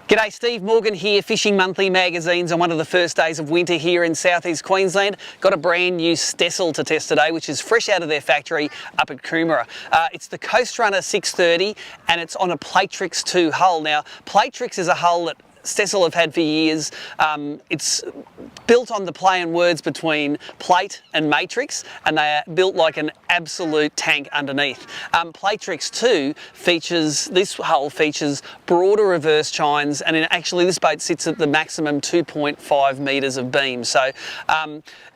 G'day, Steve Morgan here, Fishing Monthly magazines on one of the first days of winter here in southeast Queensland. Got a brand new Stessl to test today, which is fresh out of their factory up at Coomera. It's the Coastrunner 630 and it's on a Platetrix 2 hull. Now, Platetrix is a hull that Stessl have had for years. It's built on the play on words between plate and matrix, and they are built like an absolute tank underneath. Platetrix 2 features, this hull features broader reverse chines, and actually this boat sits at the maximum 2.5 metres of beam. So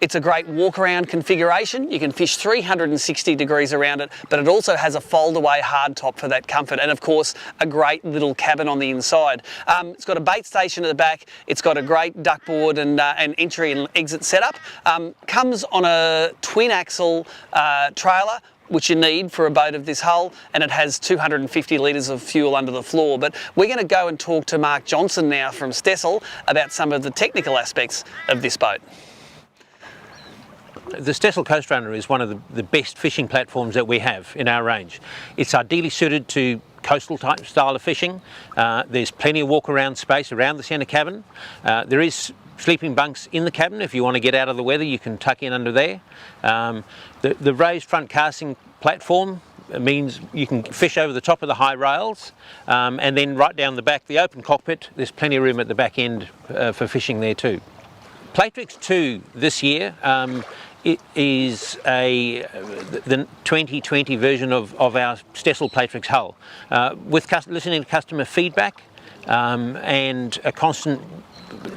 it's a great walk around configuration. You can fish 360 degrees around it, but it also has a fold away hard top for that comfort, and of course a great little cabin on the inside. It's got a bait station at the back. It's got a great duck board and entry and exit setup. Comes on a twin axle trailer, which you need for a boat of this hull, and it has 250 litres of fuel under the floor. But we're going to go and talk to Mark Johnson now from Stessl about some of the technical aspects of this boat. The Stessl Coastrunner is one of the best fishing platforms that we have in our range. It's ideally suited to coastal type style of fishing. There's plenty of walk around space around the centre cabin. There is sleeping bunks in the cabin. If you want to get out of the weather, you can tuck in under there. The raised front casting platform means you can fish over the top of the high rails, and then right down the back, the open cockpit, there's plenty of room at the back end for fishing there too. Platetrix 2 this year, it is the 2020 version of our Stessl Platetrix hull. With listening to customer feedback and a constant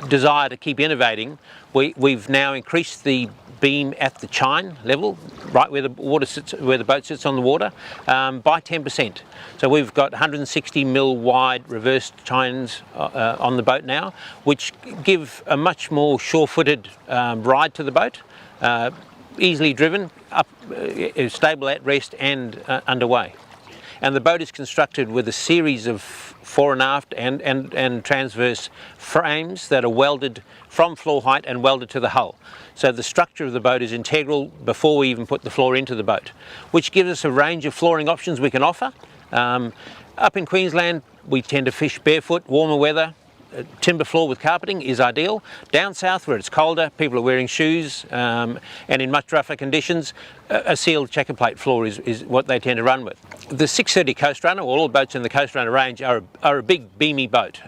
desire to keep innovating, we've now increased the beam at the chine level, right where the water sits, where the boat sits on the water, by 10%. So we've got 160 mil wide reverse chines on the boat now, which give a much more sure-footed ride to the boat. Easily driven, up, stable at rest and underway. And the boat is constructed with a series of fore and aft and transverse frames that are welded from floor height and welded to the hull. So the structure of the boat is integral before we even put the floor into the boat, which gives us a range of flooring options we can offer. Up in Queensland, we tend to fish barefoot, warmer weather. Timber floor with carpeting is ideal. Down south where it's colder, people are wearing shoes, and in much rougher conditions, a sealed checker plate floor is what they tend to run with. The 630 Coastrunner, all the boats in the Coastrunner range, are a big beamy boat.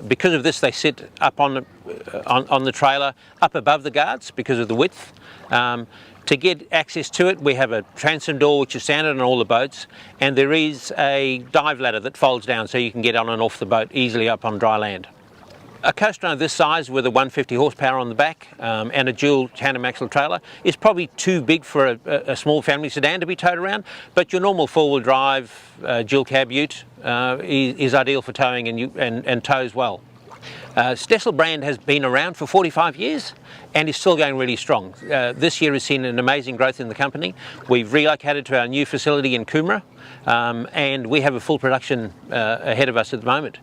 Because of this, they sit up on the trailer, up above the guards because of the width. To get access to it, we have a transom door which is standard on all the boats, and there is a dive ladder that folds down so you can get on and off the boat easily up on dry land. A Coastrunner this size with a 150 horsepower on the back and a dual tandem axle trailer is probably too big for a small family sedan to be towed around, but your normal four-wheel drive dual cab ute is ideal for towing and tows well. Stessl brand has been around for 45 years and is still going really strong. This year has seen an amazing growth in the company. We've relocated to our new facility in Coomera, and we have a full production ahead of us at the moment.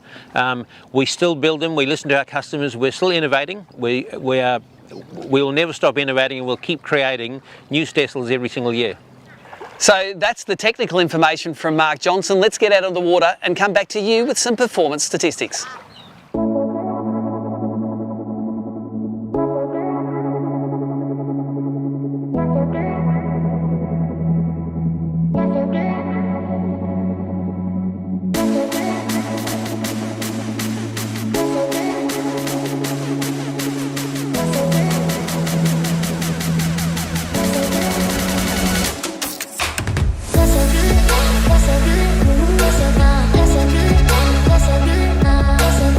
We still build them, we listen to our customers, we're still innovating. We will never stop innovating, and we'll keep creating new Stessls every single year. So that's the technical information from Mark Johnson. Let's get out of the water and come back to you with some performance statistics. That's so good.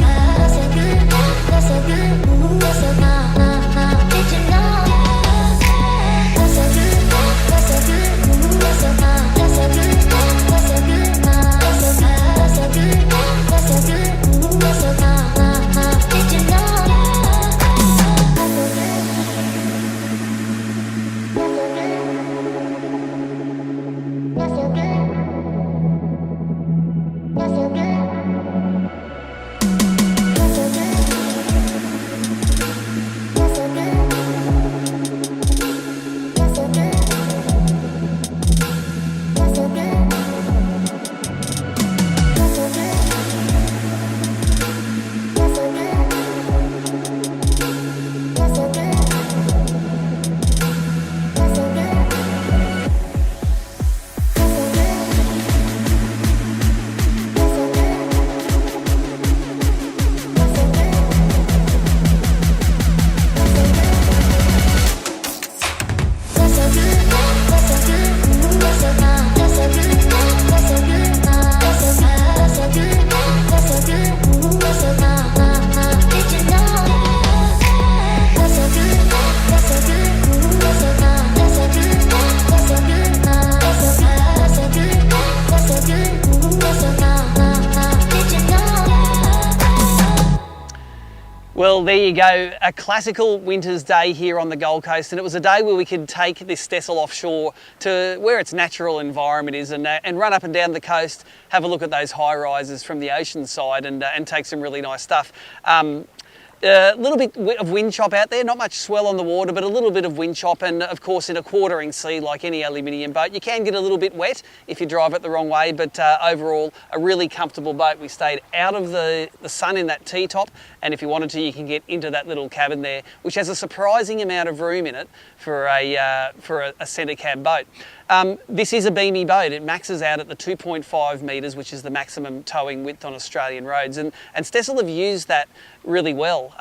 Well, there you go, a classical winter's day here on the Gold Coast, and it was a day where we could take this Stessl offshore to where its natural environment is and run up and down the coast, have a look at those high rises from the ocean side and take some really nice stuff. A little bit of wind chop out there, not much swell on the water, but a little bit of wind chop, and of course in a quartering sea like any aluminium boat, you can get a little bit wet if you drive it the wrong way, but overall a really comfortable boat. We stayed out of the sun in that T-top, and if you wanted to, you can get into that little cabin there, which has a surprising amount of room in it for a centre cab boat. This is a beamy boat. It maxes out at the 2.5 metres, which is the maximum towing width on Australian roads, and Stessl have used that really well.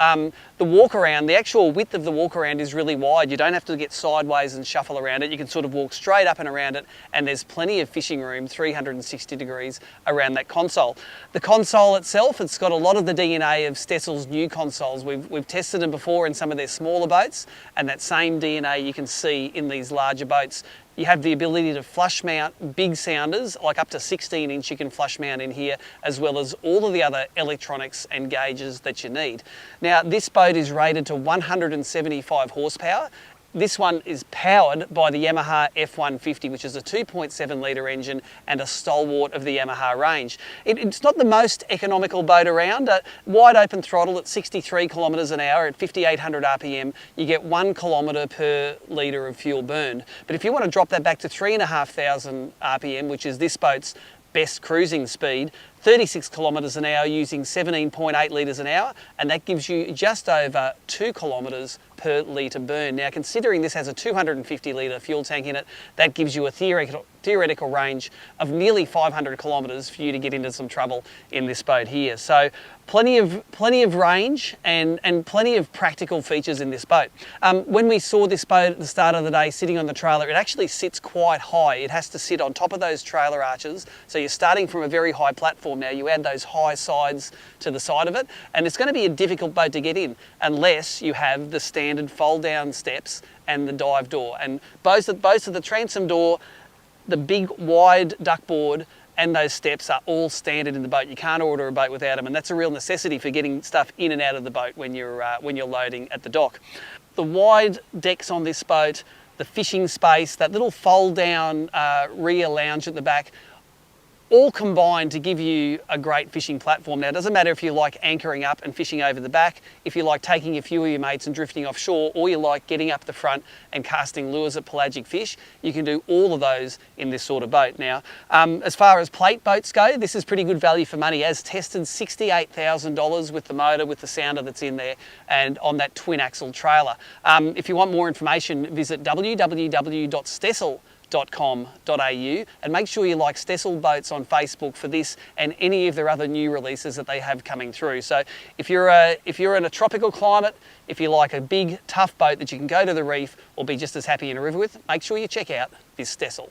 The walk around, the actual width of the walk around is really wide. You don't have to get sideways and shuffle around it. You can sort of walk straight up and around it, and there's plenty of fishing room, 360 degrees around that console. The console itself, it's got a lot of the DNA of Stessl's new consoles. We've tested them before in some of their smaller boats, and that same DNA you can see in these larger boats. You have the ability to flush mount big sounders, like up to 16-inch you can flush mount in here, as well as all of the other electronics and gauges that you need. Now, this boat is rated to 175 horsepower. This one is powered by the Yamaha F150, which is a 2.7 litre engine and a stalwart of the Yamaha range. It's not the most economical boat around. Wide open throttle at 63 kilometres an hour at 5,800 RPM, you get 1 kilometre per litre of fuel burned. But if you want to drop that back to 3,500 RPM, which is this boat's best cruising speed, 36 kilometres an hour using 17.8 litres an hour, and that gives you just over 2 kilometres per litre burn. Now, considering this has a 250 litre fuel tank in it, that gives you a theoretical range of nearly 500 kilometres for you to get into some trouble in this boat here. So plenty of range and plenty of practical features in this boat. When we saw this boat at the start of the day sitting on the trailer, it actually sits quite high. It has to sit on top of those trailer arches, so you're starting from a very high platform. Now you add those high sides to the side of it, and it's going to be a difficult boat to get in unless you have the standard fold down steps and the dive door. And both of the transom door, the big wide duckboard and those steps are all standard in the boat. You can't order a boat without them, and that's a real necessity for getting stuff in and out of the boat when you're loading at the dock. The wide decks on this boat, the fishing space, that little fold down rear lounge at the back, all combined to give you a great fishing platform. Now, it doesn't matter if you like anchoring up and fishing over the back, if you like taking a few of your mates and drifting offshore, or you like getting up the front and casting lures at pelagic fish, you can do all of those in this sort of boat. Now, as far as plate boats go, this is pretty good value for money. As tested, $68,000 with the motor, with the sounder that's in there, and on that twin axle trailer. If you want more information, visit www.stessl.com.au and make sure you like Stessl Boats on Facebook for this and any of their other new releases that they have coming through. So if you're in a tropical climate, if you like a big tough boat that you can go to the reef or be just as happy in a river with, make sure you check out this Stessl.